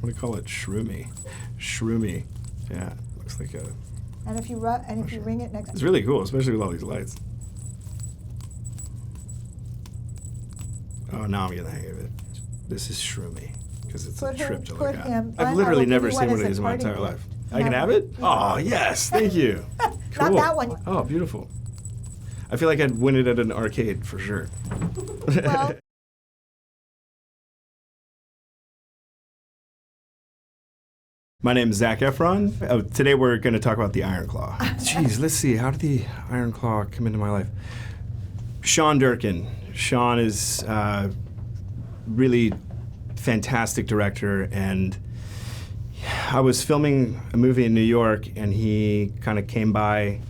I'm gonna call it Shroomy. Shroomy. Yeah, looks like a... And if you ring it next... It's really cool, especially with all these lights. Oh, now I'm getting the hang of it. This is Shroomy, because it's a trip to look at. I've literally never seen one of these in my entire life. I can have it? Oh, yes, thank you. Cool. Not that one. Oh, beautiful. I feel like I'd win it at an arcade, for sure. Well, My name is Zac Efron. Today we're going to talk about the Iron Claw. Jeez, let's see. How did the Iron Claw come into my life? Sean Durkin. Sean is really fantastic director, and I was filming a movie in New York, and he kind of came by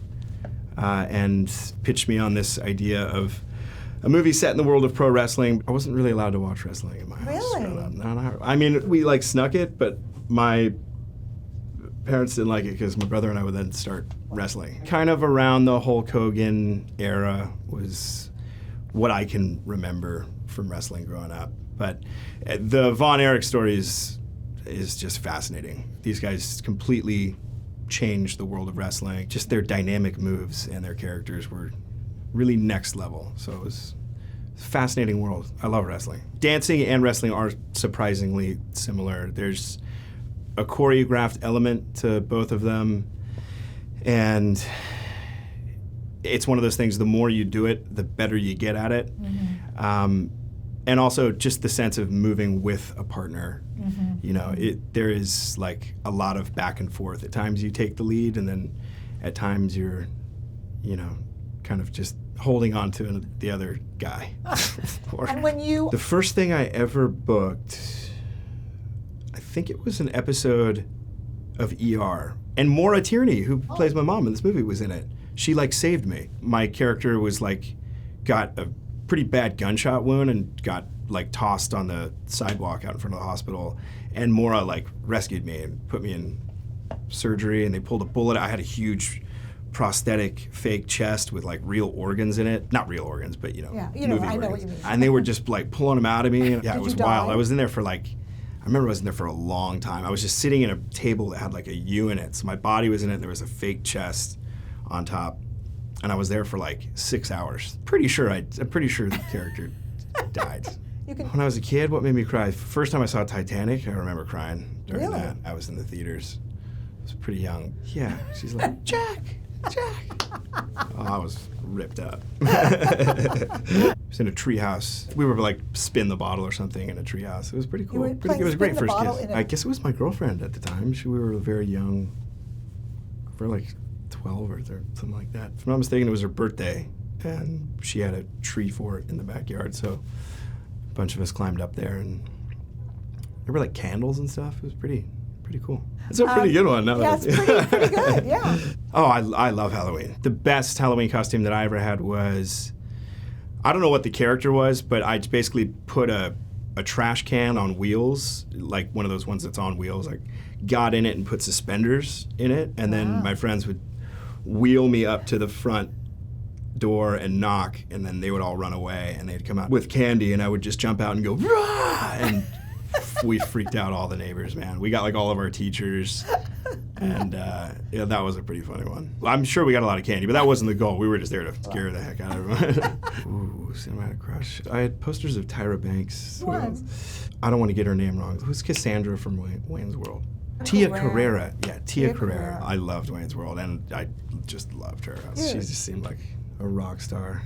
and pitched me on this idea of a movie set in the world of pro wrestling. I wasn't really allowed to watch wrestling in my house. Really? No. I mean, we like snuck it, but my parents didn't like it because my brother and I would then start wrestling. Kind of around the Hulk Hogan era was what I can remember from wrestling growing up. But the Von Erich story is just fascinating. These guys completely changed the world of wrestling. Just their dynamic moves and their characters were really next level. So it was a fascinating world. I love wrestling. Dancing and wrestling are surprisingly similar. There's a choreographed element to both of them, and it's one of those things, the more you do it, the better you get at it. Mm-hmm. And also just the sense of moving with a partner. Mm-hmm. You know, there is like a lot of back and forth. At times you take the lead, and then at times you're, you know, kind of just holding on to the other guy. And when you... The first thing I ever booked, I think it was an episode of ER. And Maura Tierney, who plays my mom in this movie, was in it. She like saved me. My character was like, got a pretty bad gunshot wound and got like tossed on the sidewalk out in front of the hospital. And Maura like rescued me and put me in surgery, and they pulled a bullet. I had a huge prosthetic fake chest with like real organs in it. Not real organs, but you know, movie I know organs. what you mean. And they were just like pulling them out of me. Yeah, it was wild. Die? I was in there for like, I remember I was in there for a long time. I was just sitting in a table that had like a U in it. So my body was in it, and there was a fake chest on top. And I was there for like 6 hours. I'm pretty sure the character died. When I was a kid, what made me cry? First time I saw Titanic, I remember crying during that. I was in the theaters. I was pretty young. Yeah, she's like, Jack. Oh, I was ripped up. I was in a treehouse. We were like spin the bottle or something in a treehouse. It was pretty cool. It was a great first kiss. I guess it was my girlfriend at the time. We were very young. We were like 12 or something like that. If I'm not mistaken, it was her birthday, and she had a tree fort in the backyard, so a bunch of us climbed up there, and there were like candles and stuff. It was pretty cool. It's a pretty good one. Yeah, it's pretty good, yeah. Oh, I love Halloween. The best Halloween costume that I ever had was, I don't know what the character was, but I basically put a trash can on wheels, like one of those ones that's on wheels, like got in it and put suspenders in it, and then my friends would wheel me up to the front door and knock, and then they would all run away, and they'd come out with candy, and I would just jump out and go, rah! And we freaked out all the neighbors, man. We got like all of our teachers, and yeah, that was a pretty funny one. I'm sure we got a lot of candy, but that wasn't the goal. We were just there to scare the heck out of everyone. Ooh, cinematic crush. I had posters of Tyra Banks. I don't want to get her name wrong. Who's Cassandra from Wayne's World? Tia Carrera. Yeah, Tia Carrera. I loved Wayne's World, and I just loved her. She just seemed like a rock star.